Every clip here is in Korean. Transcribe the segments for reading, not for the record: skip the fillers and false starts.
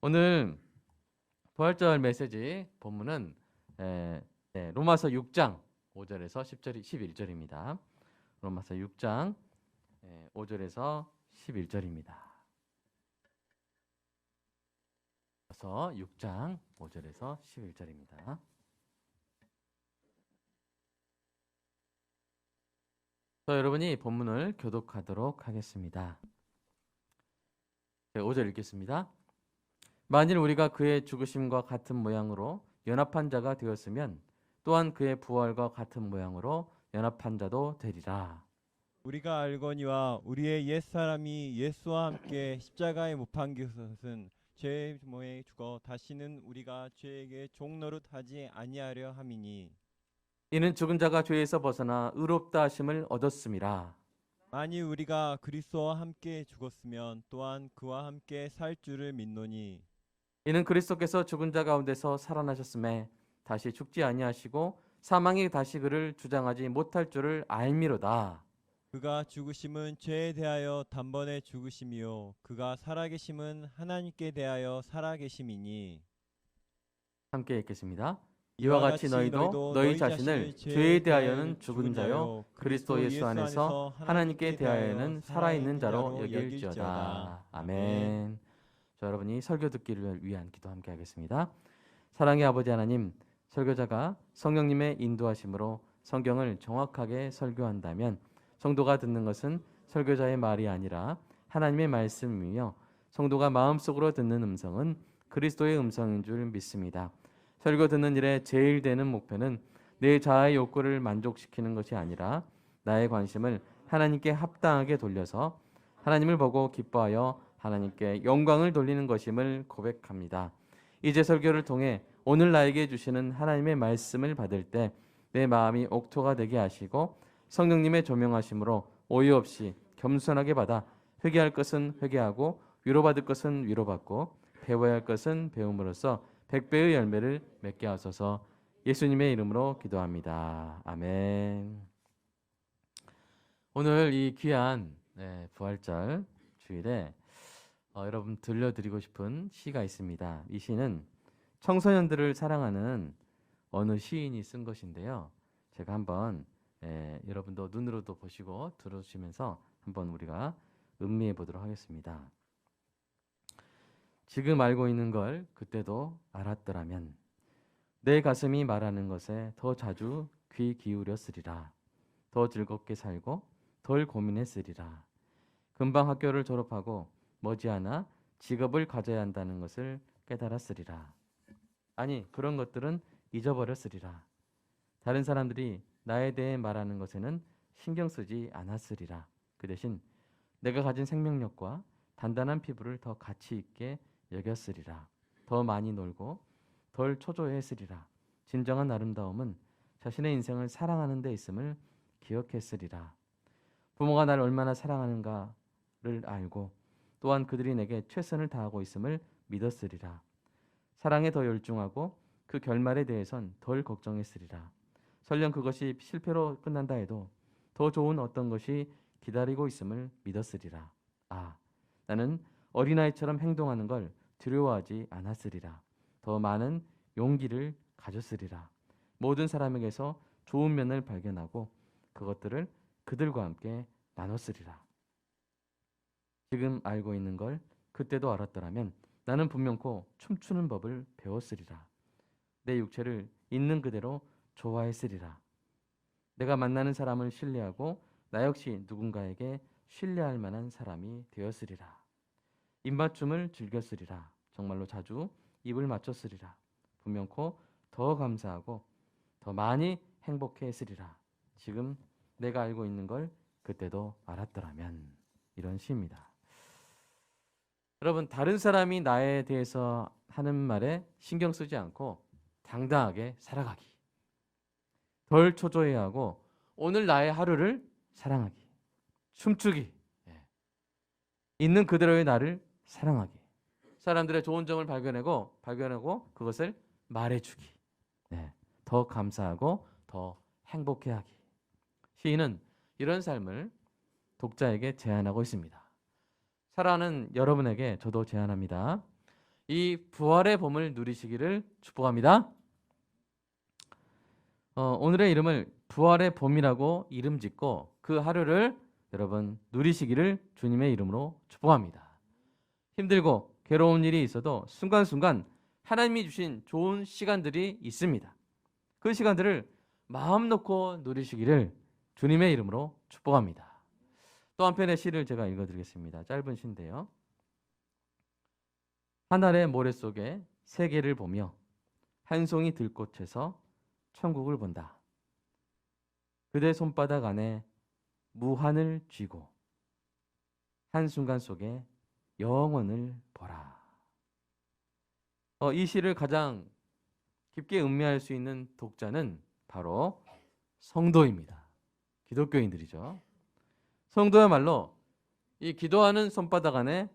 오늘 부활절 메시지 본문은 로마서 6장 5절에서 10절, 11절입니다. 로마서 6장 5절에서 11절입니다. 로마서 6장 5절에서 11절입니다. 여러분이 본문을 교독하도록 하겠습니다. 5절 읽겠습니다. 만일 우리가 그의 죽으심과 같은 모양으로 연합한 자가 되었으면 또한 그의 부활과 같은 모양으로 연합한 자도 되리라. 우리가 알거니와 우리의 옛사람이 예수와 함께 십자가에 못 박힌 것은 죄의 모에 죽어 다시는 우리가 죄에게 종노릇하지 아니하려 함이니 이는 죽은 자가 죄에서 벗어나 의롭다 하심을 얻었음이라. 만일 우리가 그리스도와 함께 죽었으면 또한 그와 함께 살 줄을 믿노니 이는 그리스도께서 죽은 자 가운데서 살아나셨음에 다시 죽지 아니하시고 사망이 다시 그를 주장하지 못할 줄을 알미로다. 그가 죽으심은 죄에 대하여 단번에 죽으심이요 그가 살아계심은 하나님께 대하여 살아계심이니 함께 읽겠습니다. 이와 같이 너희도 너희 자신을 죄에 대하여는 죽은 자요 그리스도 예수 안에서 하나님께 대하여는 살아있는 자로 여길지어다. 아멘. 자, 여러분이 설교 듣기를 위한 기도 함께 하겠습니다. 사랑의 아버지 하나님, 설교자가 성령님의 인도하심으로 성경을 정확하게 설교한다면 성도가 듣는 것은 설교자의 말이 아니라 하나님의 말씀이며 성도가 마음속으로 듣는 음성은 그리스도의 음성인 줄 믿습니다. 설교 듣는 일에 제일 되는 목표는 내 자아의 욕구를 만족시키는 것이 아니라 나의 관심을 하나님께 합당하게 돌려서 하나님을 보고 기뻐하여 하나님께 영광을 돌리는 것임을 고백합니다. 이제 설교를 통해 오늘 나에게 주시는 하나님의 말씀을 받을 때 내 마음이 옥토가 되게 하시고 성령님의 조명하심으로 오해 없이 겸손하게 받아 회개할 것은 회개하고 위로받을 것은 위로받고 배워야 할 것은 배움으로써 100배의 열매를 맺게 하소서. 예수님의 이름으로 기도합니다. 아멘. 오늘 이 귀한 부활절 주일에 여러분 들려드리고 싶은 시가 있습니다. 이 시는 청소년들을 사랑하는 어느 시인이 쓴 것인데요. 제가 한번 여러분도 눈으로도 보시고 들어주시면서 한번 우리가 음미해 보도록 하겠습니다. 지금 알고 있는 걸 그때도 알았더라면 내 가슴이 말하는 것에 더 자주 귀 기울였으리라. 더 즐겁게 살고 덜 고민했으리라. 금방 학교를 졸업하고 머지않아 직업을 가져야 한다는 것을 깨달았으리라. 아니, 그런 것들은 잊어버렸으리라. 다른 사람들이 나에 대해 말하는 것에는 신경 쓰지 않았으리라. 그 대신 내가 가진 생명력과 단단한 피부를 더 가치 있게 여겼으리라. 더 많이 놀고 덜 초조해했으리라. 진정한 아름다움은 자신의 인생을 사랑하는 데 있음을 기억했으리라. 부모가 날 얼마나 사랑하는가를 알고 또한 그들이 내게 최선을 다하고 있음을 믿었으리라. 사랑에 더 열중하고 그 결말에 대해선 덜 걱정했으리라. 설령 그것이 실패로 끝난다 해도 더 좋은 어떤 것이 기다리고 있음을 믿었으리라. 아, 나는 어린아이처럼 행동하는 걸 두려워하지 않았으리라. 더 많은 용기를 가졌으리라. 모든 사람에게서 좋은 면을 발견하고 그것들을 그들과 함께 나눴으리라. 지금 알고 있는 걸 그때도 알았더라면 나는 분명코 춤추는 법을 배웠으리라. 내 육체를 있는 그대로 좋아했으리라. 내가 만나는 사람을 신뢰하고 나 역시 누군가에게 신뢰할 만한 사람이 되었으리라. 입맞춤을 즐겼으리라. 정말로 자주 입을 맞췄으리라. 분명코 더 감사하고 더 많이 행복해했으리라. 지금 내가 알고 있는 걸 그때도 알았더라면. 이런 시입니다. 여러분, 다른 사람이 나에 대해서 하는 말에 신경 쓰지 않고 당당하게 살아가기. 덜 초조해야 하고 오늘 나의 하루를 사랑하기. 춤추기. 있는 그대로의 나를 사랑하기. 사람들의 좋은 점을 발견하고 그것을 말해주기. 더 감사하고 더 행복해하기. 시인은 이런 삶을 독자에게 제안하고 있습니다. 사랑하는 여러분에게 저도 제안합니다. 이 부활의 봄을 누리시기를 축복합니다. 오늘의 이름을 부활의 봄이라고 이름 짓고 그 하루를 여러분 누리시기를 주님의 이름으로 축복합니다. 힘들고 괴로운 일이 있어도 순간순간 하나님이 주신 좋은 시간들이 있습니다. 그 시간들을 마음 놓고 누리시기를 주님의 이름으로 축복합니다. 또 한편의 시를 제가 읽어드리겠습니다. 짧은 시인데요. 하늘의 모래 속에 세계를 보며 한 송이 들꽃에서 천국을 본다. 그대 손바닥 안에 무한을 쥐고 한순간 속에 영원을 보라. 이 시를 가장 깊게 음미할 수 있는 독자는 바로 성도입니다. 기독교인들이죠. 성도야말로 이 기도하는 손바닥 안에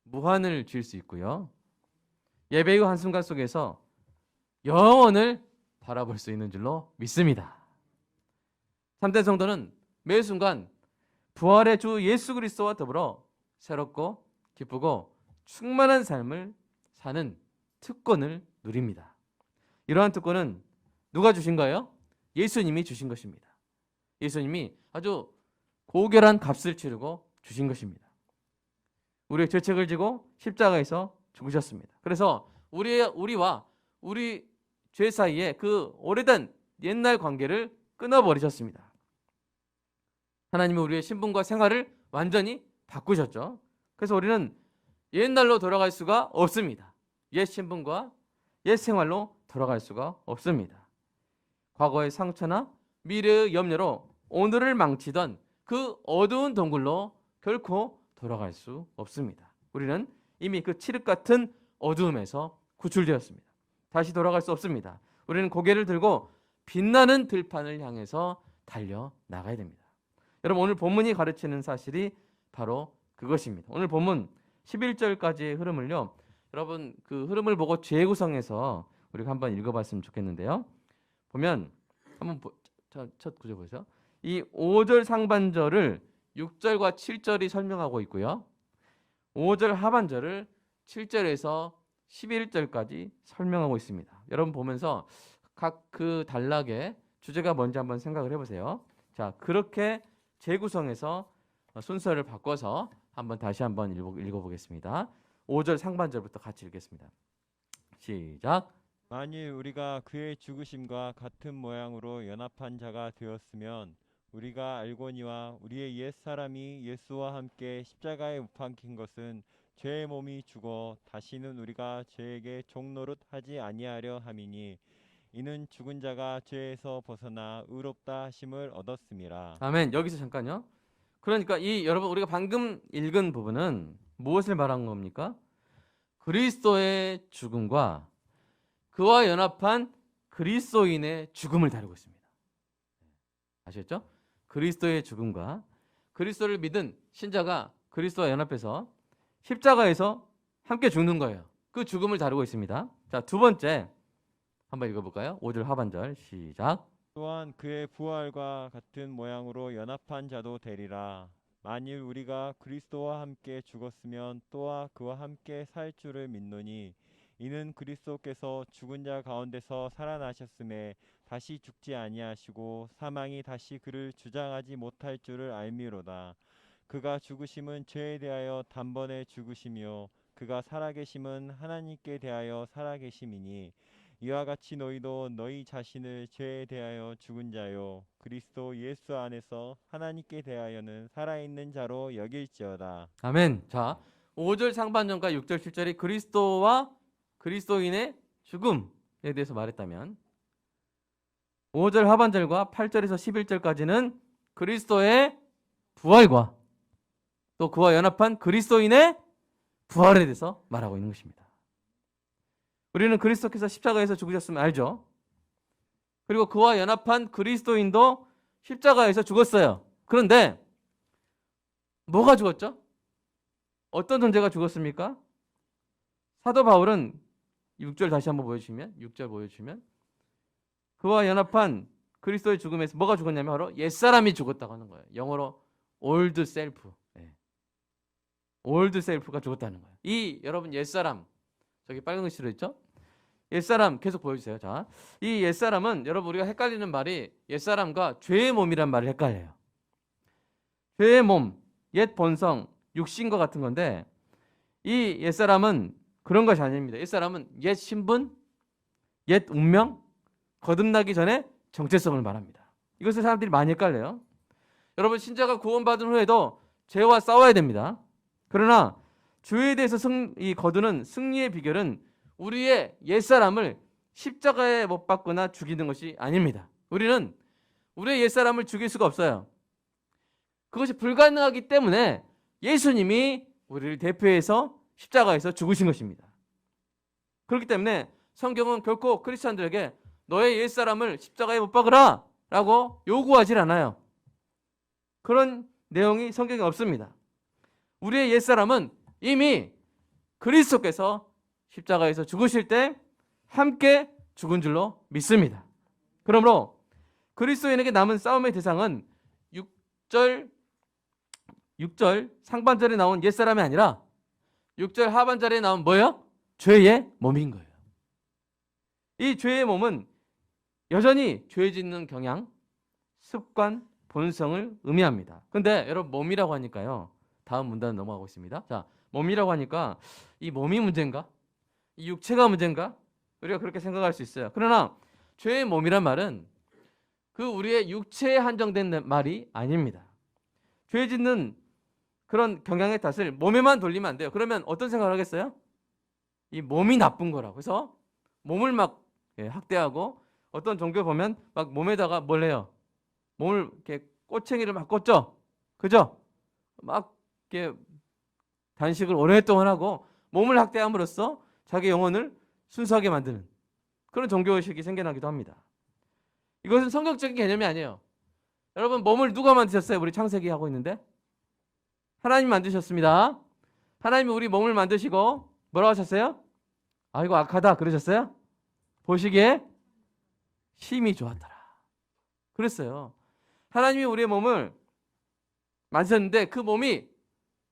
무한을 쥘 수 있고요. 예배의 한순간 속에서 영원을 바라볼 수 있는 줄로 믿습니다. 참된 성도는 매 순간 부활의 주 예수 그리스도와 더불어 새롭고 기쁘고 충만한 삶을 사는 특권을 누립니다. 이러한 특권은 누가 주신 거예요? 예수님이 주신 것입니다. 예수님이 아주 고결한 값을 치르고 주신 것입니다. 우리의 죄책을 지고 십자가에서 죽으셨습니다. 그래서 우리와 우리 죄 사이에 그 오래된 옛날 관계를 끊어버리셨습니다. 하나님은 우리의 신분과 생활을 완전히 바꾸셨죠. 그래서 우리는 옛날로 돌아갈 수가 없습니다. 옛 신분과 옛 생활로 돌아갈 수가 없습니다. 과거의 상처나 미래의 염려로 오늘을 망치던 그 어두운 동굴로 결코 돌아갈 수 없습니다. 우리는 이미 그 칠흑 같은 어두움에서 구출되었습니다. 다시 돌아갈 수 없습니다. 우리는 고개를 들고 빛나는 들판을 향해서 달려 나가야 됩니다. 여러분, 오늘 본문이 가르치는 사실이 바로 그것입니다. 오늘 본문 11절까지의 흐름을요, 여러분 그 흐름을 보고 재구성해서 우리가 한번 읽어봤으면 좋겠는데요. 보면 한번 첫 구절 보세요. 이 5절 상반절을 6절과 7절이 설명하고 있고요. 5절 하반절을 7절에서 11절까지 설명하고 있습니다. 여러분 보면서 각 그 단락의 주제가 뭔지 한번 생각을 해보세요. 자, 그렇게 재구성해서 순서를 바꿔서 다시 한번 읽어보겠습니다. 5절 상반절부터 같이 읽겠습니다. 시작. 만일 우리가 그의 죽으심과 같은 모양으로 연합한 자가 되었으면 우리가 알거니와 우리의 옛사람이 예수와 함께 십자가에 못 박힌 것은 죄의 몸이 죽어 다시는 우리가 죄에게 종노릇 하지 아니하려 함이니 이는 죽은 자가 죄에서 벗어나 의롭다 하심을 얻었음이라. 아멘. 여기서 잠깐요. 그러니까 여러분 우리가 방금 읽은 부분은 무엇을 말한 겁니까? 그리스도의 죽음과 그와 연합한 그리스도인의 죽음을 다루고 있습니다. 아시겠죠? 그리스도의 죽음과 그리스도를 믿은 신자가 그리스도와 연합해서 십자가에서 함께 죽는 거예요. 그 죽음을 다루고 있습니다. 자, 두 번째 한번 읽어볼까요? 5절 하반절 시작. 또한 그의 부활과 같은 모양으로 연합한 자도 되리라. 만일 우리가 그리스도와 함께 죽었으면 또한 그와 함께 살 줄을 믿노니 이는 그리스도께서 죽은 자 가운데서 살아나셨음에 다시 죽지 아니하시고 사망이 다시 그를 주장하지 못할 줄을 알미로다. 그가 죽으심은 죄에 대하여 단번에 죽으시며 그가 살아계심은 하나님께 대하여 살아계심이니 이와 같이 너희도 너희 자신을 죄에 대하여 죽은 자요 그리스도 예수 안에서 하나님께 대하여는 살아있는 자로 여길지어다. 아멘. 자, 5절 상반절과 6절 7절이 그리스도와 그리스도인의 죽음에 대해서 말했다면 5절 하반절과 8절에서 11절까지는 그리스도의 부활과 또 그와 연합한 그리스도인의 부활에 대해서 말하고 있는 것입니다. 우리는 그리스도께서 십자가에서 죽으셨으면 알죠. 그리고 그와 연합한 그리스도인도 십자가에서 죽었어요. 그런데 뭐가 죽었죠? 어떤 존재가 죽었습니까? 사도 바울은 6절 다시 한번 보여주시면 6절 보여주시면 그와 연합한 그리스도의 죽음에서 뭐가 죽었냐면 바로 옛사람이 죽었다고 하는 거예요. 영어로 old self. 네. old self가 죽었다는 거예요. 이 여러분 옛사람, 저기 빨간 글씨로 있죠? 옛사람 계속 보여주세요. 자, 이 옛사람은 여러분 우리가 헷갈리는 말이 옛사람과 죄의 몸이란 말을 헷갈려요. 죄의 몸, 옛 본성, 육신과 같은 건데 이 옛사람은 그런 것이 아닙니다. 옛사람은 옛 신분, 옛 운명, 거듭나기 전에 정체성을 말합니다. 이것을 사람들이 많이 헷갈려요. 여러분 신자가 구원받은 후에도 죄와 싸워야 됩니다. 그러나 죄에 대해서 거두는 승리의 비결은 우리의 옛사람을 십자가에 못 박거나 죽이는 것이 아닙니다. 우리는 우리의 옛사람을 죽일 수가 없어요. 그것이 불가능하기 때문에 예수님이 우리를 대표해서 십자가에서 죽으신 것입니다. 그렇기 때문에 성경은 결코 크리스찬들에게 너의 옛사람을 십자가에 못 박으라 라고 요구하지 않아요. 그런 내용이 성경에 없습니다. 우리의 옛사람은 이미 그리스도께서 십자가에서 죽으실 때 함께 죽은 줄로 믿습니다. 그러므로 그리스도인에게 남은 싸움의 대상은 6절 상반절에 나온 옛사람이 아니라 6절 하반절에 나온 뭐예요? 죄의 몸인 거예요. 이 죄의 몸은 여전히 죄 짓는 경향, 습관, 본성을 의미합니다. 근데 여러분 몸이라고 하니까요. 다음 문단 넘어가고 있습니다. 자, 몸이라고 하니까 이 몸이 문제인가? 이 육체가 문제인가? 우리가 그렇게 생각할 수 있어요. 그러나 죄의 몸이란 말은 그 우리의 육체에 한정된 말이 아닙니다. 죄 짓는 그런 경향의 탓을 몸에만 돌리면 안 돼요. 그러면 어떤 생각을 하겠어요? 이 몸이 나쁜 거라고. 그래서 몸을 막 학대하고 어떤 종교 보면 막 몸에다가 뭘 해요? 몸을 이렇게 꼬챙이를 막 꽂죠. 그죠? 막 이렇게 단식을 오랫동안 하고 몸을 학대함으로써 자기 영혼을 순수하게 만드는 그런 종교의식이 생겨나기도 합니다. 이것은 성경적인 개념이 아니에요. 여러분 몸을 누가 만드셨어요? 우리 창세기 하고 있는데 하나님 만드셨습니다. 하나님이 우리 몸을 만드시고 뭐라고 하셨어요? 아 이거 악하다 그러셨어요? 보시기에 심히 좋았더라 그랬어요. 하나님이 우리의 몸을 만드셨는데 그 몸이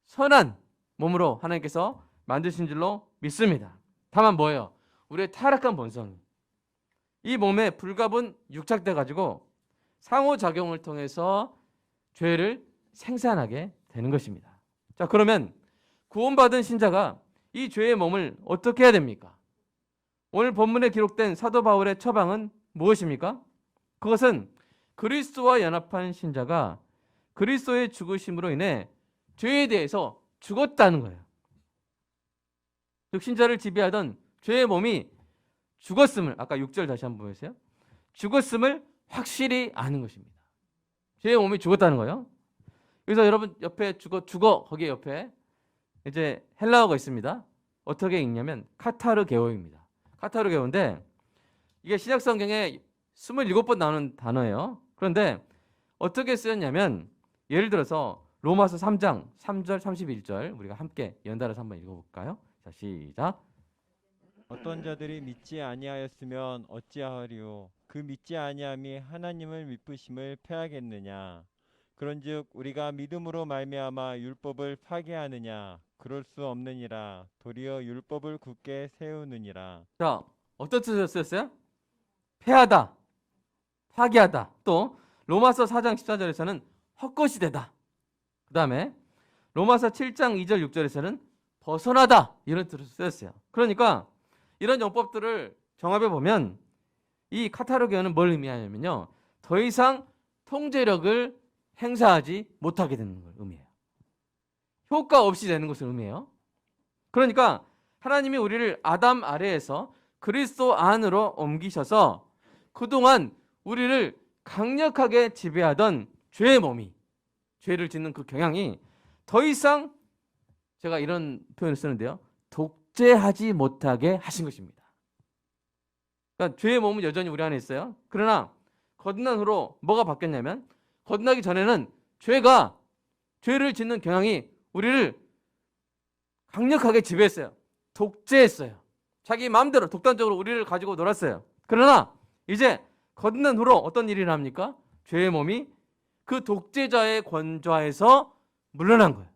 선한 몸으로 하나님께서 만드신 줄로 믿습니다. 다만 뭐예요? 우리의 타락한 본성이 이 몸에 불가분 육착돼 가지고 상호작용을 통해서 죄를 생산하게 되는 것입니다. 자, 그러면 구원받은 신자가 이 죄의 몸을 어떻게 해야 됩니까? 오늘 본문에 기록된 사도 바울의 처방은 무엇입니까? 그것은 그리스도와 연합한 신자가 그리스도의 죽으심으로 인해 죄에 대해서 죽었다는 거예요. 즉 신자를 지배하던 죄의 몸이 죽었음을 아까 6절 다시 한번 보세요. 죽었음을 확실히 아는 것입니다. 죄의 몸이 죽었다는 거예요. 그래서 여러분 옆에 죽어 거기 옆에 이제 헬라어가 있습니다. 어떻게 읽냐면 카타르게오입니다. 카타르게오인데 이게 신약 성경에 27번 나오는 단어예요. 그런데 어떻게 쓰였냐면 예를 들어서 로마서 3장 3절 31절 우리가 함께 연달아서 한번 읽어볼까요? 자 시작. 어떤 자들이 믿지 아니하였으면 어찌하리요? 그 믿지 아니함이 하나님을 미쁘심을 패하겠느냐? 그런즉 우리가 믿음으로 말미암아 율법을 파괴하느냐? 그럴 수 없느니라. 도리어 율법을 굳게 세우느니라. 자 어떤 뜻으로 쓰였어요? 패하다, 파괴하다. 또 로마서 4장 14절에서는 헛것이 되다. 그 다음에 로마서 7장 2절 6절에서는 벗어나다 이런 뜻으로 쓰였어요. 그러니까 이런 용법들을 정합해 보면 이 카타르게오는 뭘 의미하냐면요. 더 이상 통제력을 행사하지 못하게 되는 걸 의미해요. 효과 없이 되는 것을 의미해요. 그러니까 하나님이 우리를 아담 아래에서 그리스도 안으로 옮기셔서 그동안 우리를 강력하게 지배하던 죄의 몸이 죄를 짓는 그 경향이 더 이상 제가 이런 표현을 쓰는데요. 독재하지 못하게 하신 것입니다. 그러니까 죄의 몸은 여전히 우리 안에 있어요. 그러나 거듭난 후로 뭐가 바뀌었냐면 거듭나기 전에는 죄가 죄를 짓는 경향이 우리를 강력하게 지배했어요. 독재했어요. 자기 마음대로 독단적으로 우리를 가지고 놀았어요. 그러나 이제 거듭난 후로 어떤 일이 납니까? 죄의 몸이 그 독재자의 권좌에서 물러난 거예요.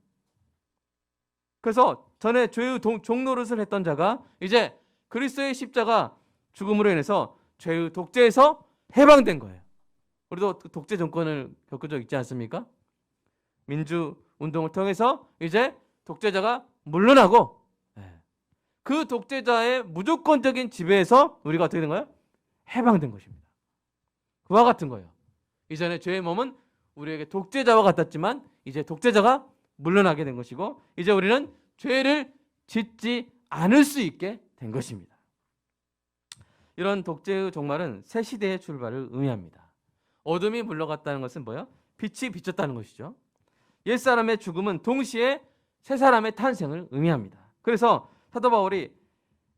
그래서 전에 죄의 종노릇을 했던 자가 이제 그리스도의 십자가 죽음으로 인해서 죄의 독재에서 해방된 거예요. 우리도 독재 정권을 겪은 적 있지 않습니까? 민주 운동을 통해서 이제 독재자가 물러나고 그 독재자의 무조건적인 지배에서 우리가 어떻게 된 거예요? 해방된 것입니다. 그와 같은 거예요. 이전에 죄의 몸은 우리에게 독재자와 같았지만 이제 독재자가 물러나게 된 것이고 이제 우리는 죄를 짓지 않을 수 있게 된 것입니다. 이런 독재의 종말은 새 시대의 출발을 의미합니다. 어둠이 물러갔다는 것은 뭐예요? 빛이 비쳤다는 것이죠. 옛사람의 죽음은 동시에 새 사람의 탄생을 의미합니다. 그래서 사도 바울이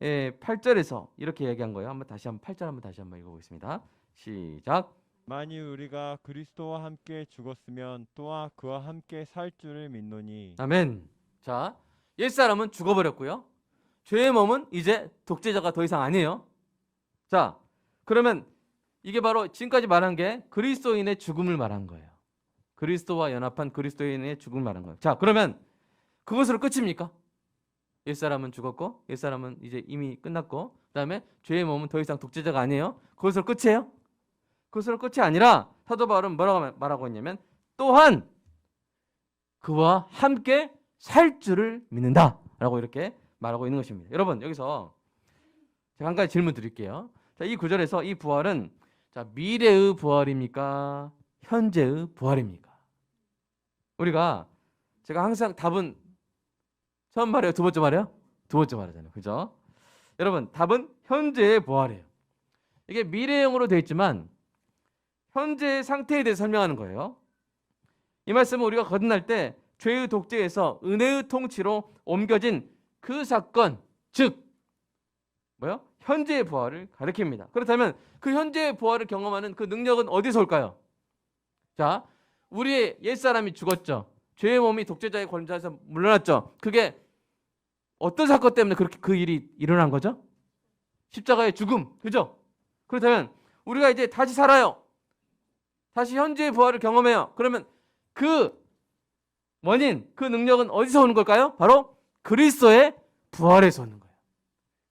8절에서 이렇게 얘기한 거예요. 다시 한번 8절 한번 다시 한번 읽어보겠습니다. 시작. 만일 우리가 그리스도와 함께 죽었으면 또한 그와 함께 살 줄을 믿노니. 아멘. 자, 옛사람은 죽어버렸고요. 죄의 몸은 이제 독재자가 더 이상 아니에요. 자, 그러면 이게 바로 지금까지 말한 게 그리스도인의 죽음을 말한 거예요. 그리스도와 연합한 그리스도인의 죽음을 말한 거예요. 자, 그러면 그것으로 끝입니까? 옛사람은 죽었고 옛사람은 이제 이미 끝났고 그다음에 죄의 몸은 더 이상 독재자가 아니에요. 그것으로 끝이에요? 그것으로 끝이 아니라 사도 바울은 뭐라고 말하고 있냐면 또한 그와 함께 살 줄을 믿는다라고 이렇게 말하고 있는 것입니다. 여러분 여기서 제가 한 가지 질문 드릴게요. 자, 이 구절에서 이 부활은 자, 미래의 부활입니까? 현재의 부활입니까? 우리가 제가 항상 답은 처음 말해요? 두 번째 말해요? 두 번째 말하잖아요. 그죠? 여러분 답은 현재의 부활이에요. 이게 미래형으로 되어 있지만 현재의 상태에 대해서 설명하는 거예요. 이 말씀은 우리가 거듭날 때 죄의 독재에서 은혜의 통치로 옮겨진 그 사건, 즉 뭐요? 현재의 부활을 가리킵니다. 그렇다면 그 현재의 부활을 경험하는 그 능력은 어디서 올까요? 자, 우리의 옛사람이 죽었죠. 죄의 몸이 독재자의 권좌에서 물러났죠. 그게 어떤 사건 때문에 그렇게 그 일이 일어난 거죠? 십자가의 죽음, 그죠? 그렇다면 우리가 이제 다시 살아요. 다시 현재의 부활을 경험해요. 그러면 그 원인, 그 능력은 어디서 오는 걸까요? 바로 그리스도의 부활에서 오는 거예요.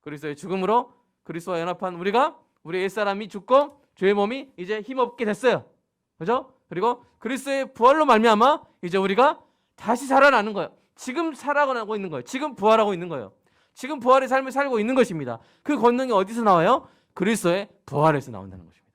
그리스도의 죽음으로 그리스도와 연합한 우리가 우리 옛사람이 죽고 죄의 몸이 이제 힘없게 됐어요. 그죠? 그리고 그리스도의 부활로 말미암아 이제 우리가 다시 살아나는 거예요. 지금 살아가고 있는 거예요. 지금 부활하고 있는 거예요. 지금 부활의 삶을 살고 있는 것입니다. 그 권능이 어디서 나와요? 그리스도의 부활에서 나온다는 것입니다.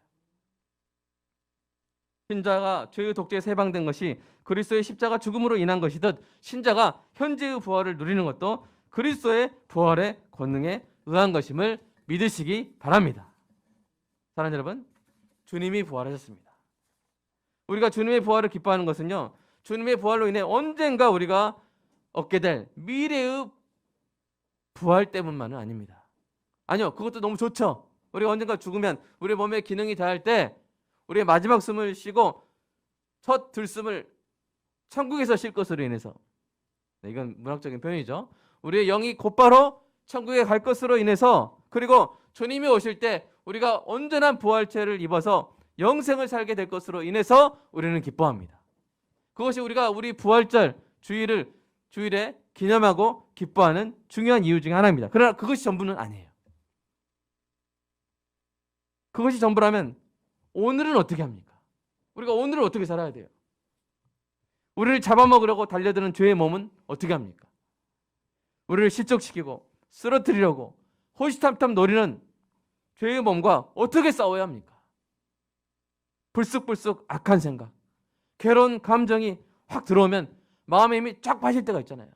신자가 죄의 독재에서 해방된 것이 그리스도의 십자가 죽음으로 인한 것이듯 신자가 현재의 부활을 누리는 것도 그리스도의 부활의 권능에 의한 것임을 믿으시기 바랍니다. 사랑하는 여러분, 주님이 부활하셨습니다. 우리가 주님의 부활을 기뻐하는 것은요, 주님의 부활로 인해 언젠가 우리가 얻게 될 미래의 부활 때문만은 아닙니다. 아니요, 그것도 너무 좋죠. 우리가 언젠가 죽으면 우리 몸의 기능이 다할 때 우리의 마지막 숨을 쉬고 첫 들숨을 천국에서 쉴 것으로 인해서, 이건 문학적인 표현이죠. 우리의 영이 곧바로 천국에 갈 것으로 인해서, 그리고 주님이 오실 때 우리가 온전한 부활체를 입어서 영생을 살게 될 것으로 인해서 우리는 기뻐합니다. 그것이 우리가 우리 부활절 주일에 기념하고 기뻐하는 중요한 이유 중에 하나입니다. 그러나 그것이 전부는 아니에요. 그것이 전부라면 오늘은 어떻게 합니까? 우리가 오늘을 어떻게 살아야 돼요? 우리를 잡아먹으려고 달려드는 죄의 몸은 어떻게 합니까? 우리를 실족시키고 쓰러뜨리려고 호시탐탐 노리는 죄의 몸과 어떻게 싸워야 합니까? 불쑥불쑥 악한 생각, 괴로운 감정이 확 들어오면 마음의 힘이 쫙 빠질 때가 있잖아요.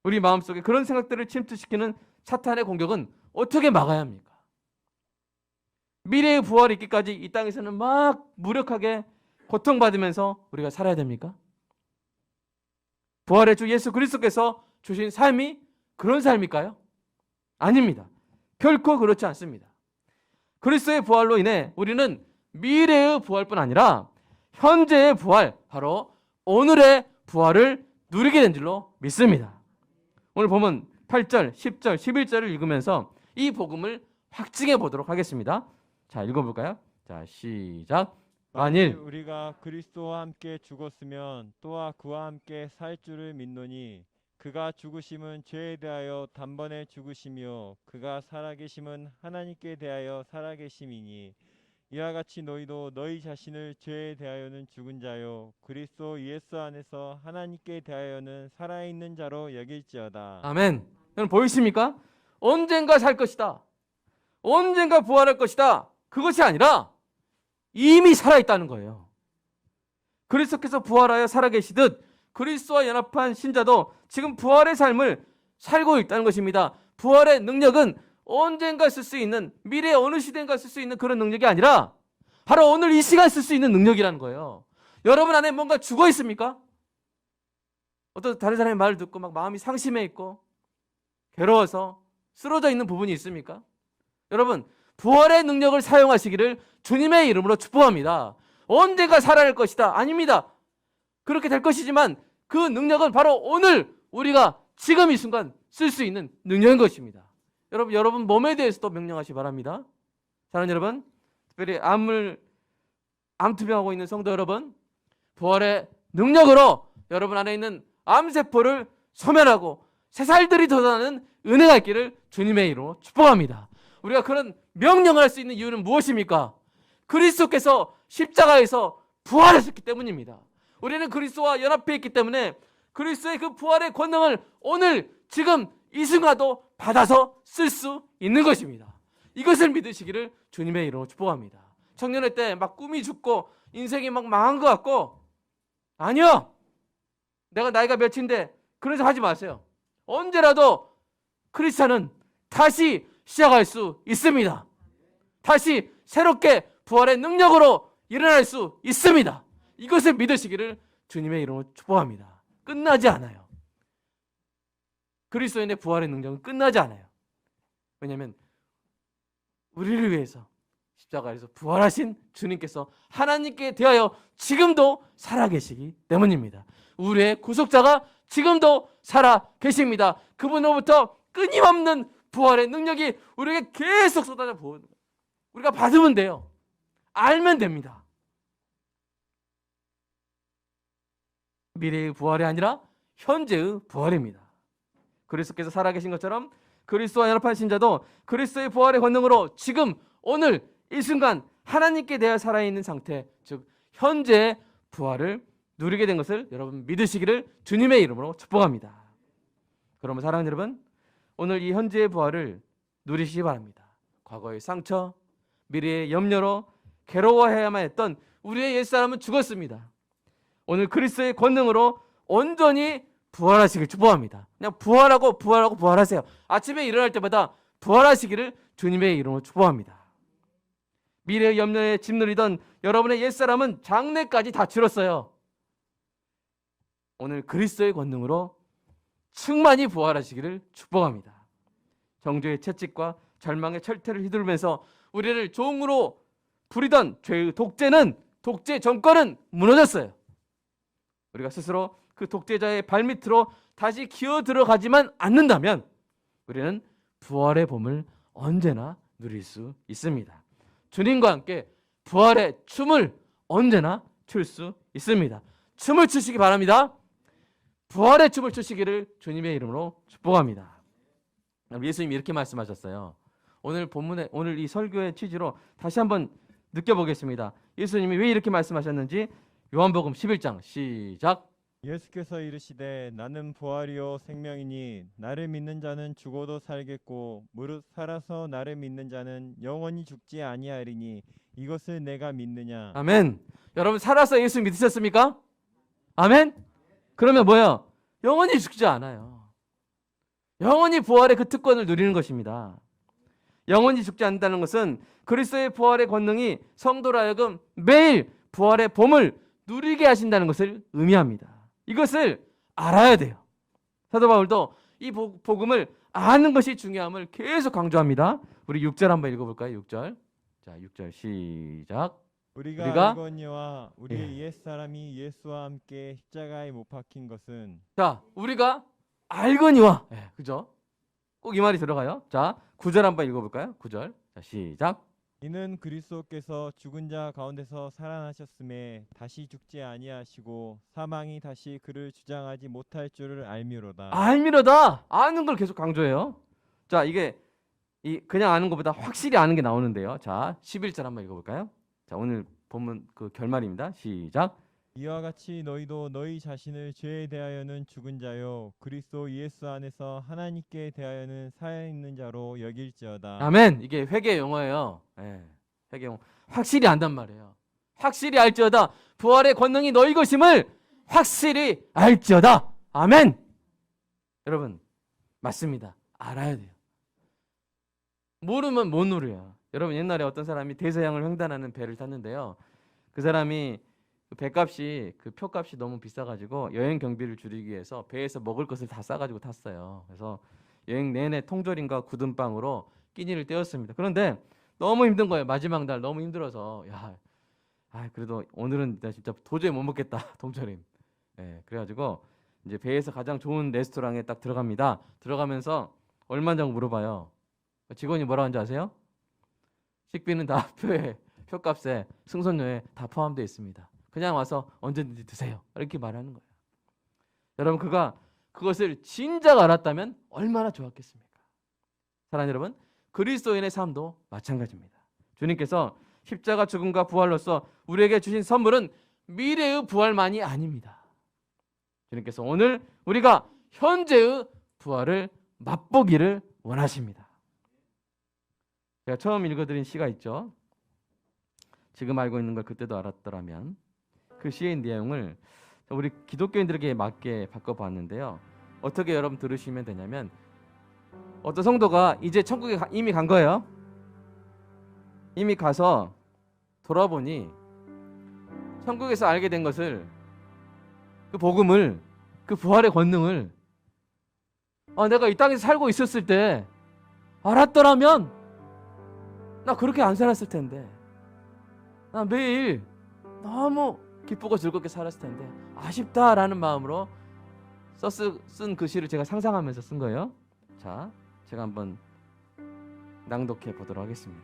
우리 마음속에 그런 생각들을 침투시키는 사탄의 공격은 어떻게 막아야 합니까? 미래의 부활이 있기까지 이 땅에서는 막 무력하게 고통받으면서 우리가 살아야 됩니까? 부활의 주 예수 그리스도께서 주신 삶이 그런 삶일까요? 아닙니다. 결코 그렇지 않습니다. 그리스도의 부활로 인해 우리는 미래의 부활뿐 아니라 현재의 부활, 바로 오늘의 부활을 누리게 된 줄로 믿습니다. 오늘 보면 8절, 10절, 11절을 읽으면서 이 복음을 확증해 보도록 하겠습니다. 자, 읽어볼까요? 자, 시작. 만일 우리가 그리스도와 함께 죽었으면 또한 그와 함께 살 줄을 믿노니 그가 죽으심은 죄에 대하여 단번에 죽으심이요 그가 살아계심은 하나님께 대하여 살아계심이니 이와 같이 너희도 너희 자신을 죄에 대하여는 죽은 자요 그리스도 예수 안에서 하나님께 대하여는 살아있는 자로 여길지어다. 아멘. 여러분 보이십니까? 언젠가 살 것이다. 언젠가 부활할 것이다. 그것이 아니라 이미 살아있다는 거예요. 그리스도께서 부활하여 살아계시듯 그리스도와 연합한 신자도 지금 부활의 삶을 살고 있다는 것입니다. 부활의 능력은 언젠가 쓸 수 있는, 미래의 어느 시대인가 쓸 수 있는 그런 능력이 아니라 바로 오늘 이 시간 쓸 수 있는 능력이라는 거예요. 여러분 안에 뭔가 죽어 있습니까? 어떤 다른 사람의 말을 듣고 막 마음이 상심해 있고 괴로워서 쓰러져 있는 부분이 있습니까? 여러분, 부활의 능력을 사용하시기를 주님의 이름으로 축복합니다. 언젠가 살아날 것이다. 아닙니다. 그렇게 될 것이지만 그 능력은 바로 오늘 우리가 지금 이 순간 쓸 수 있는 능력인 것입니다. 여러분 몸에 대해서도 명령하시 바랍니다. 사랑하는 여러분, 특별히 암투병하고 있는 성도 여러분, 부활의 능력으로 여러분 안에 있는 암세포를 소멸하고 새살들이 돋아나는 은혜가 있기를 주님의 이름으로 축복합니다. 우리가 그런 명령을 할 수 있는 이유는 무엇입니까? 그리스도께서 십자가에서 부활하셨기 때문입니다. 우리는 그리스도와 연합해 있기 때문에 그리스도의 그 부활의 권능을 오늘 지금 이 순간도 받아서 쓸 수 있는 것입니다. 이것을 믿으시기를 주님의 이름으로 축복합니다. 청년의 때 막 꿈이 죽고 인생이 막 망한 것 같고, 아니요, 내가 나이가 몇인데 그래서 하지 마세요. 언제라도 크리스찬은 다시 시작할 수 있습니다. 다시 새롭게 부활의 능력으로 일어날 수 있습니다. 이것을 믿으시기를 주님의 이름으로 축복합니다. 끝나지 않아요. 그리스도인의 부활의 능력은 끝나지 않아요. 왜냐하면 우리를 위해서 십자가에서 부활하신 주님께서 하나님께 대하여 지금도 살아계시기 때문입니다. 우리의 구속자가 지금도 살아계십니다. 그분으로부터 끊임없는 부활의 능력이 우리에게 계속 쏟아져 부어오는 거예요. 우리가 받으면 돼요. 알면 됩니다. 미래의 부활이 아니라 현재의 부활입니다. 그리스도께서 살아계신 것처럼 그리스도와 연합한 신자도 그리스도의 부활의 권능으로 지금 오늘 이 순간 하나님께 대하여 살아있는 상태, 즉 현재의 부활을 누리게 된 것을 여러분 믿으시기를 주님의 이름으로 축복합니다. 그러면 사랑하는 여러분, 오늘 이 현재의 부활을 누리시기 바랍니다. 과거의 상처, 미래의 염려로 괴로워해야만 했던 우리의 옛사람은 죽었습니다. 오늘 그리스도의 권능으로 온전히 부활하시길 축복합니다. 그냥 부활하세요. 아침에 일어날 때마다 부활하시기를 주님의 이름으로 축복합니다. 미래의 염려에 짓누리던 여러분의 옛사람은 장래까지 다 치렀어요. 오늘 그리스도의 권능으로 충만히 부활하시기를 축복합니다. 정죄의 채찍과 절망의 철퇴를 휘두르면서 우리를 종으로 부리던 죄의 독재 정권은 무너졌어요. 우리가 스스로 그 독재자의 발밑으로 다시 기어 들어가지만 않는다면 우리는 부활의 봄을 언제나 누릴 수 있습니다. 주님과 함께 부활의 춤을 언제나 출 수 있습니다. 춤을 추시기 바랍니다. 부활의 춤을 추시기를 주님의 이름으로 축복합니다. 예수님이 이렇게 말씀하셨어요. 오늘 이 설교의 취지로 다시 한번 느껴보겠습니다. 예수님이 왜 이렇게 말씀하셨는지 요한복음 11장 시작. 예수께서 이르시되 나는 부활이요 생명이니 나를 믿는 자는 죽어도 살겠고 무릇 살아서 나를 믿는 자는 영원히 죽지 아니하리니 이것을 내가 믿느냐. 아멘. 여러분 살아서 예수 믿으셨습니까? 아멘. 그러면 뭐예요? 영원히 죽지 않아요. 영원히 부활의 그 특권을 누리는 것입니다. 영원히 죽지 않는다는 것은 그리스도의 부활의 권능이 성도로 하여금 매일 부활의 봄을 누리게 하신다는 것을 의미합니다. 이것을 알아야 돼요. 사도 바울도 이 복음을 아는 것이 중요함을 계속 강조합니다. 우리 6절 한번 읽어볼까요? 6절. 자, 6절 시작. 우리가 알거니와 우리의 옛사람이 예수와 함께 십자가에 못 박힌 것은. 자, 우리가 알거니와, 그죠? 꼭 이 말이 들어가요. 자, 9절 한번 읽어볼까요? 9절. 자, 시작. 이는 그리스도께서 죽은 자 가운데서 살아나셨음에 다시 죽지 아니하시고 사망이 다시 그를 주장하지 못할 줄을 알미로다. 알미로다. 아는 걸 계속 강조해요. 자, 이게 그냥 아는 것보다 확실히 아는 게 나오는데요. 자, 11절 한번 읽어볼까요? 자, 오늘 본문 그 결말입니다. 시작. 이와 같이 너희도 너희 자신을 죄에 대하여는 죽은 자요 그리스도 예수 안에서 하나님께 대하여는 살아있는 자로 여길지어다. 아멘. 이게 회개 용어예요. 예, 회개 용어. 확실히 안단 말이에요. 확실히 알지어다. 부활의 권능이 너희 것임을 확실히 알지어다. 아멘. 여러분, 맞습니다. 알아야 돼요. 모르면 못 누려요. 여러분, 옛날에 어떤 사람이 대서양을 횡단하는 배를 탔는데요. 그 사람이 그 배값이 그 표값이 너무 비싸가지고 여행 경비를 줄이기 위해서 배에서 먹을 것을 다 싸가지고 탔어요. 그래서 여행 내내 통조림과 굳은 빵으로 끼니를 때웠습니다. 그런데 너무 힘든 거예요. 마지막 날 너무 힘들어서 그래도 오늘은 나 진짜 도저히 못 먹겠다 통조림. 예, 그래가지고 이제 배에서 가장 좋은 레스토랑에 딱 들어갑니다. 들어가면서 얼마냐고 물어봐요. 직원이 뭐라고 하는지 아세요? 식비는 다 표값에 승선료에 다 포함되어 있습니다. 그냥 와서 언제든지 드세요. 이렇게 말하는 거예요. 여러분, 그가 그것을 진작 알았다면 얼마나 좋았겠습니까? 사랑하는 여러분, 그리스도인의 삶도 마찬가지입니다. 주님께서 십자가 죽음과 부활로서 우리에게 주신 선물은 미래의 부활만이 아닙니다. 주님께서 오늘 우리가 현재의 부활을 맛보기를 원하십니다. 제가 처음 읽어드린 시가 있죠. 지금 알고 있는 걸 그때도 알았더라면. 그 시의 내용을 우리 기독교인들에게 맞게 바꿔봤는데요. 어떻게 여러분 들으시면 되냐면, 어떤 성도가 이제 천국에 이미 간 거예요. 이미 가서 돌아보니 천국에서 알게 된 것을, 그 복음을, 그 부활의 권능을 내가 이 땅에서 살고 있었을 때 알았더라면 나 그렇게 안 살았을 텐데, 나 매일 너무 기쁘고 즐겁게 살았을 텐데 아쉽다라는 마음으로 쓴 그 시를 제가 상상하면서 쓴 거예요. 자, 제가 한번 낭독해 보도록 하겠습니다.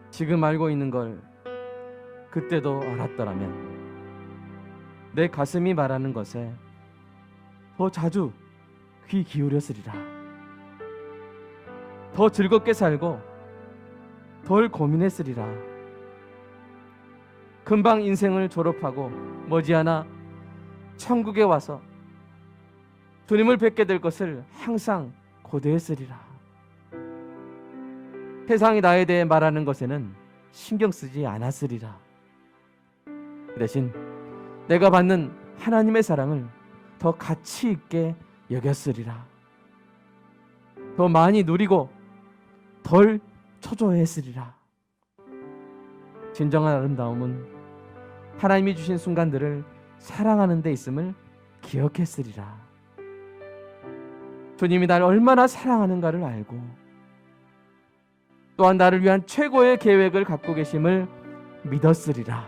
지금 알고 있는 걸 그때도 알았더라면 내 가슴이 말하는 것에 더 자주 귀 기울였으리라. 더 즐겁게 살고 덜 고민했으리라. 금방 인생을 졸업하고 머지않아 천국에 와서 주님을 뵙게 될 것을 항상 고대했으리라. 세상이 나에 대해 말하는 것에는 신경 쓰지 않았으리라. 그 대신 내가 받는 하나님의 사랑을 더 가치 있게 여겼으리라. 더 많이 누리고 덜 초조했으리라. 진정한 아름다움은 하나님이 주신 순간들을 사랑하는 데 있음을 기억했으리라. 주님이 나를 얼마나 사랑하는가를 알고 또한 나를 위한 최고의 계획을 갖고 계심을 믿었으리라.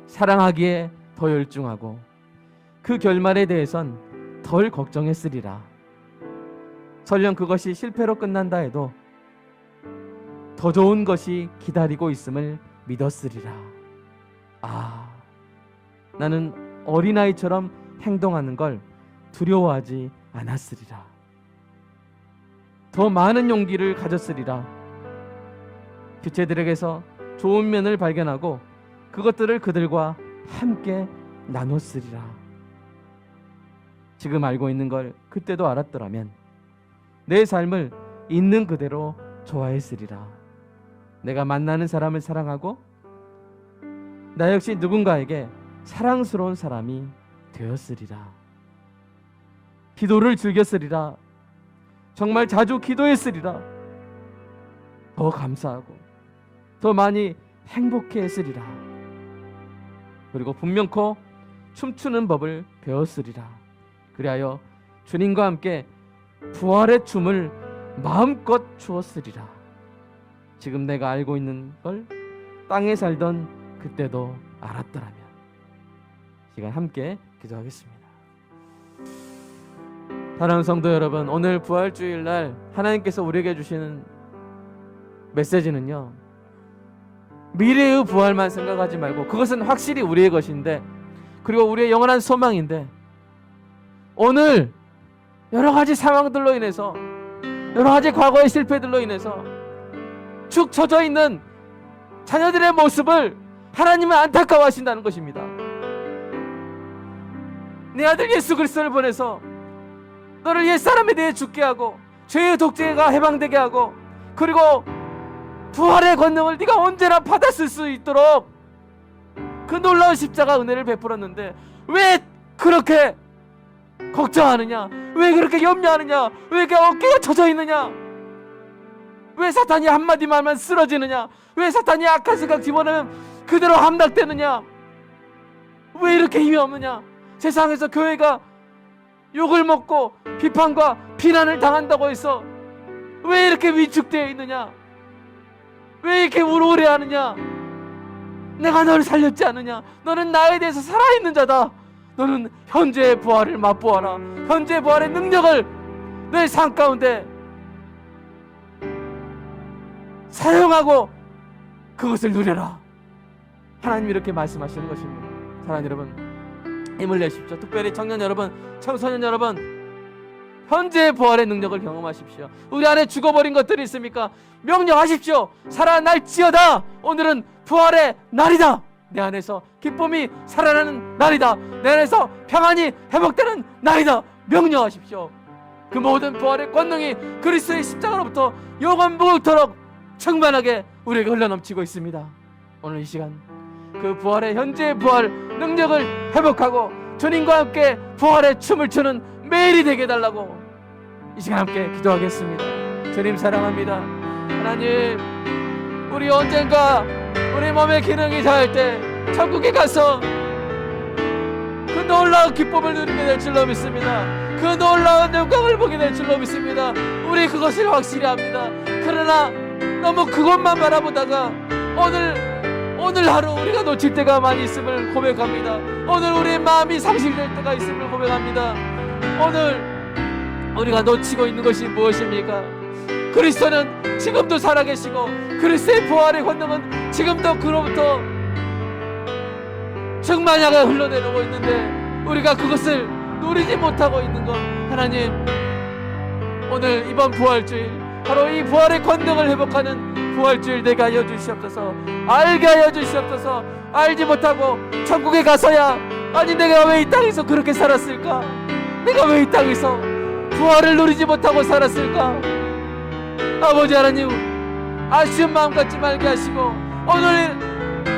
사랑하기에 더 열중하고 그 결말에 대해선 덜 걱정했으리라. 설령 그것이 실패로 끝난다 해도 더 좋은 것이 기다리고 있음을 믿었으리라. 나는 어린아이처럼 행동하는 걸 두려워하지 않았으리라. 더 많은 용기를 가졌으리라. 지체들에게서 좋은 면을 발견하고 그것들을 그들과 함께 나눴으리라. 지금 알고 있는 걸 그때도 알았더라면 내 삶을 있는 그대로 좋아했으리라. 내가 만나는 사람을 사랑하고 나 역시 누군가에게 사랑스러운 사람이 되었으리라. 기도를 즐겼으리라. 정말 자주 기도했으리라. 더 감사하고 더 많이 행복해 했으리라. 그리고 분명코 춤추는 법을 배웠으리라. 그리하여 주님과 함께 부활의 춤을 마음껏 추었으리라. 지금 내가 알고 있는 걸 땅에 살던 그때도 알았더라면. 시간 함께 기도하겠습니다. 사랑하는 성도 여러분, 오늘 부활주일날 하나님께서 우리에게 주시는 메시지는요, 미래의 부활만 생각하지 말고, 그것은 확실히 우리의 것인데, 그리고 우리의 영원한 소망인데, 오늘 여러 가지 상황들로 인해서, 여러 가지 과거의 실패들로 인해서 축 처져 있는 자녀들의 모습을 하나님은 안타까워하신다는 것입니다. 내 아들 예수 그리스도를 보내서 너를 옛사람에 대해 죽게 하고 죄의 독재가 해방되게 하고, 그리고 부활의 권능을 네가 언제나 받았을 수 있도록 그 놀라운 십자가 은혜를 베풀었는데, 왜 그렇게 걱정하느냐? 왜 그렇게 염려하느냐? 왜 이렇게 어깨가 젖어 있느냐? 왜 사탄이 한마디 말만 쓰러지느냐? 왜 사탄이 악한 생각 집어넣으면 그대로 함락되느냐? 왜 이렇게 힘이 없느냐? 세상에서 교회가 욕을 먹고 비판과 비난을 당한다고 해서 왜 이렇게 위축되어 있느냐? 왜 이렇게 우울해하느냐? 내가 너를 살렸지 않느냐? 너는 나에 대해서 살아있는 자다. 너는 현재의 부활을 맛보아라. 현재의 부활의 능력을 내 삶 가운데 사용하고 그것을 누려라. 하나님이 이렇게 말씀하시는 것입니다. 사랑하는 여러분, 힘을 내십시오. 특별히 청년 여러분, 청소년 여러분, 현재의 부활의 능력을 경험하십시오. 우리 안에 죽어버린 것들이 있습니까? 명령하십시오. 살아날지어다. 오늘은 부활의 날이다. 내 안에서 기쁨이 살아나는 날이다. 내 안에서 평안이 회복되는 날이다. 명령하십시오. 그 모든 부활의 권능이 그리스도의 십자가로부터 영원무토록 충만하게 우리에게 흘러넘치고 있습니다. 오늘 이 시간 그 부활의 현재의 부활 능력을 회복하고 주님과 함께 부활의 춤을 추는 매일이 되게 해달라고 이 시간 함께 기도하겠습니다. 주님 사랑합니다. 하나님, 우리 언젠가 우리 몸의 기능이 닿을 때 천국에 가서 그 놀라운 기쁨을 누리게 될 줄로 믿습니다. 그 놀라운 영광을 보게 될 줄로 믿습니다. 우리 그것을 확실히 합니다. 그러나 너무 그것만 바라보다가 오늘 하루 우리가 놓칠 때가 많이 있음을 고백합니다. 오늘 우리의 마음이 상실될 때가 있음을 고백합니다. 오늘 우리가 놓치고 있는 것이 무엇입니까? 그리스도는 지금도 살아계시고 그리스도의 부활의 권능은 지금도 그로부터 충만하게 흘러내리고 있는데 우리가 그것을 누리지 못하고 있는 것, 하나님, 오늘 이번 부활주일 바로 이 부활의 권능을 회복하는 부활주일 되게 하여 주시옵소서. 알게 하여 주시옵소서. 알지 못하고 천국에 가서야, 아니 내가 왜 이 땅에서 그렇게 살았을까? 내가 왜 이 땅에서 부활을 누리지 못하고 살았을까? 아버지 하나님, 아쉬운 마음 갖지 말게 하시고 오늘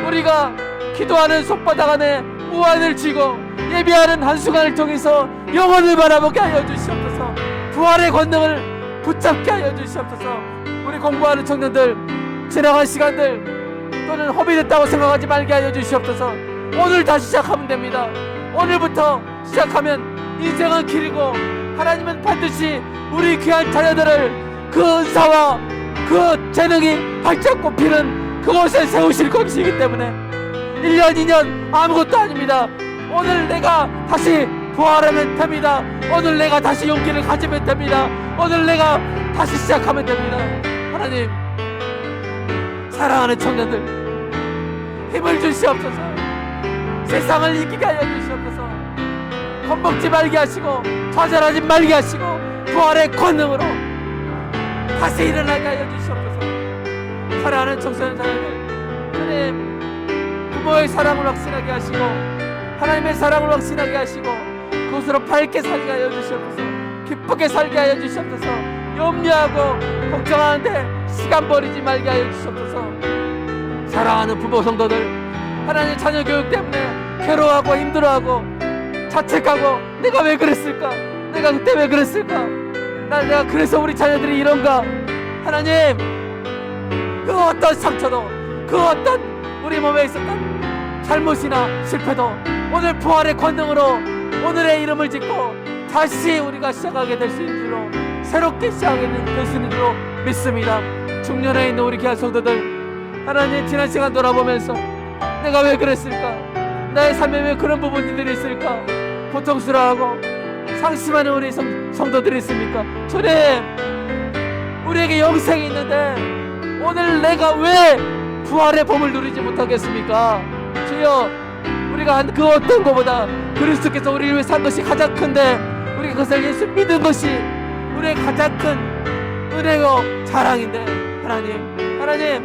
우리가 기도하는 손바닥 안에 우환을 쥐고 예배하는 한순간을 통해서 영혼을 바라보게 하여 주시옵소서. 부활의 권능을 붙잡게 하여 주시옵소서. 우리 공부하는 청년들, 지나간 시간들 또는 허비됐다고 생각하지 말게 하여 주시옵소서. 오늘 다시 시작하면 됩니다. 오늘부터 시작하면 인생은 길고 하나님은 반드시 우리 귀한 자녀들을 그 은사와 그 재능이 활짝 꼽히는 그곳에 세우실 것이기 때문에 1년 2년 아무것도 아닙니다. 오늘 내가 다시 부활하면 됩니다. 오늘 내가 다시 용기를 가지면 됩니다. 오늘 내가 다시 시작하면 됩니다. 하나님, 사랑하는 청년들, 힘을 주시옵소서. 세상을 이기게 하여 주시옵소서. 겁먹지 말게 하시고 좌절하지 말게 하시고 부활의 권능으로 다시 일어나게 하여 주시옵소서. 사랑하는 청소년 자녀들, 주님, 부모의 사랑을 확신하게 하시고 하나님의 사랑을 확신하게 하시고 그것으로 밝게 살게 하여 주시옵소서. 기쁘게 살게 하여 주시옵소서. 염려하고 걱정하는데 시간 버리지 말게 하여 주시옵소서. 사랑하는 부모 성도들, 하나님 자녀 교육 때문에 괴로워하고 힘들어하고 자책하고 내가 왜 그랬을까? 내가 그때 왜 그랬을까? 내가 그래서 우리 자녀들이 이런가? 하나님, 그 어떤 상처도, 그 어떤 우리 몸에 있었던 잘못이나 실패도 오늘 부활의 권능으로 오늘의 이름을 짓고 다시 우리가 시작하게 될 수 있는 줄로, 새롭게 시작하게 될 수 있는 줄로 믿습니다. 중년에 있는 우리 귀한 성도들, 하나님 지난 시간 돌아보면서 내가 왜 그랬을까? 나의 삶에 왜 그런 부분들이 있을까? 고통스러워하고 방심하는 우리 성도들이 있습니까? 주님, 우리에게 영생이 있는데 오늘 내가 왜 부활의 봄을 누리지 못하겠습니까? 주여, 우리가 한 그 어떤 것보다 그리스도께서 우리를 위해 산 것이 가장 큰데, 우리가 그것을 예수 믿은 것이 우리의 가장 큰 은혜요 자랑인데, 하나님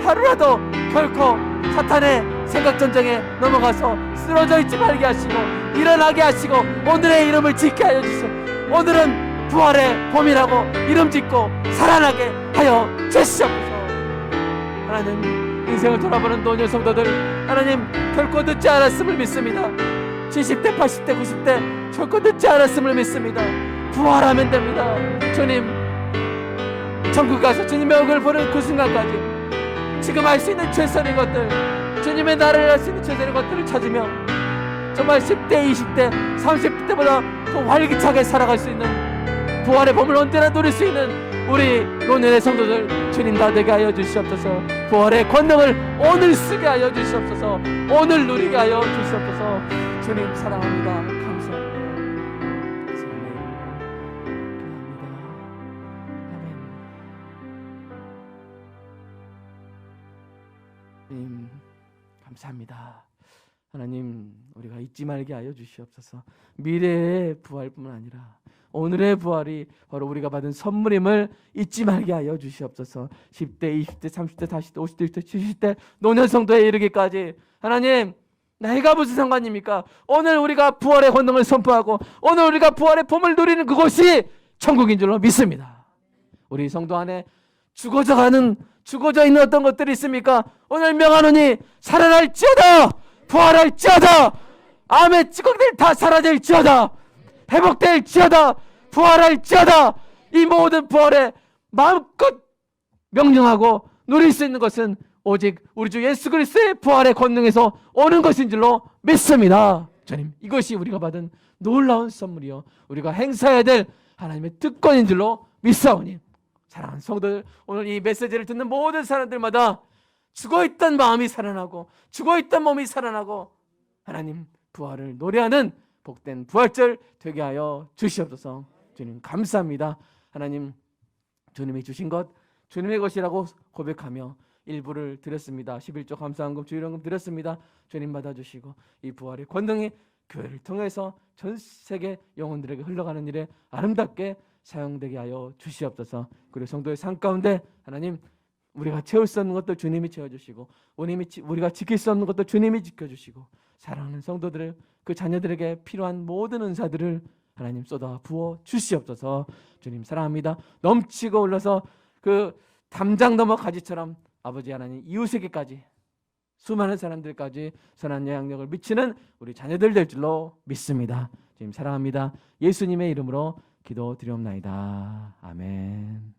하루라도 결코 사탄의 생각 전쟁에 넘어가서 쓰러져 있지 말게 하시고 일어나게 하시고 오늘의 이름을 지게 하여 주시오. 오늘은 부활의 봄이라고 이름 짓고 살아나게 하여 주시옵소서. 하나님, 인생을 돌아보는 노년 성도들, 하나님 결코 늦지 않았음을 믿습니다. 70대 80대 90대 결코 늦지 않았음을 믿습니다. 부활하면 됩니다. 주님, 천국 가서 주님의 얼굴을 보는 그 순간까지 지금 할 수 있는 최선의 것들, 주님의 나라를 할 수 있는 최선의 것들을 찾으며 정말 10대 20대 30대보다 더 활기차게 살아갈 수 있는 부활의 봄을 언제나 누릴 수 있는 우리 노년의 성도들, 주님 다 되게 하여 주시옵소서. 부활의 권능을 오늘 쓰게 하여 주시옵소서. 오늘 누리게 하여 주시옵소서. 주님 사랑합니다. 감사합니다. 주님 감사합니다. 하나님, 우리가 잊지 말게 하여 주시옵소서. 미래의 부활뿐만 아니라 오늘의 부활이 바로 우리가 받은 선물임을 잊지 말게 하여 주시옵소서. 10대, 20대, 30대, 40대, 50대, 60대, 70대 노년 성도에 이르기까지 하나님, 나이가 무슨 상관입니까? 오늘 우리가 부활의 권능을 선포하고 오늘 우리가 부활의 봄을 누리는 그곳이 천국인 줄로 믿습니다. 우리 성도 안에 죽어져 있는 어떤 것들이 있습니까? 오늘 명하노니 살아날지어다, 부활할지어다, 암의 찌꺼기들 다 사라질지어다, 회복될지어다, 부활할지어다. 이 모든 부활에 마음껏 명령하고 누릴 수 있는 것은 오직 우리 주 예수 그리스도의 부활의 권능에서 오는 것인 줄로 믿습니다. 주님, 이것이 우리가 받은 놀라운 선물이요, 우리가 행사해야 될 하나님의 특권인 줄로 믿사오니, 사랑하는 성도들, 오늘 이 메시지를 듣는 모든 사람들마다 죽어있던 마음이 살아나고 죽어있던 몸이 살아나고 하나님 부활을 노래하는 복된 부활절 되게 하여 주시옵소서. 주님 감사합니다. 하나님, 주님이 주신 것 주님의 것이라고 고백하며 일부를 드렸습니다. 11조 감사한금 주일원금 드렸습니다. 주님 받아주시고 이 부활의 권능이 교회를 통해서 전 세계 영혼들에게 흘러가는 일에 아름답게 사용되게 하여 주시옵소서. 그리고 성도의 삶 가운데 하나님, 우리가 채울 수 없는 것도 주님이 채워주시고 우리가 지킬 수 없는 것도 주님이 지켜주시고 사랑하는 성도들을, 그 자녀들에게 필요한 모든 은사들을 하나님 쏟아 부어 주시옵소서. 주님 사랑합니다. 넘치고 흘러서 그 담장 넘어 가지처럼 아버지 하나님 이웃에게까지 수많은 사람들까지 선한 영향력을 미치는 우리 자녀들 될 줄로 믿습니다. 주님 사랑합니다. 예수님의 이름으로 기도드리옵나이다. 아멘.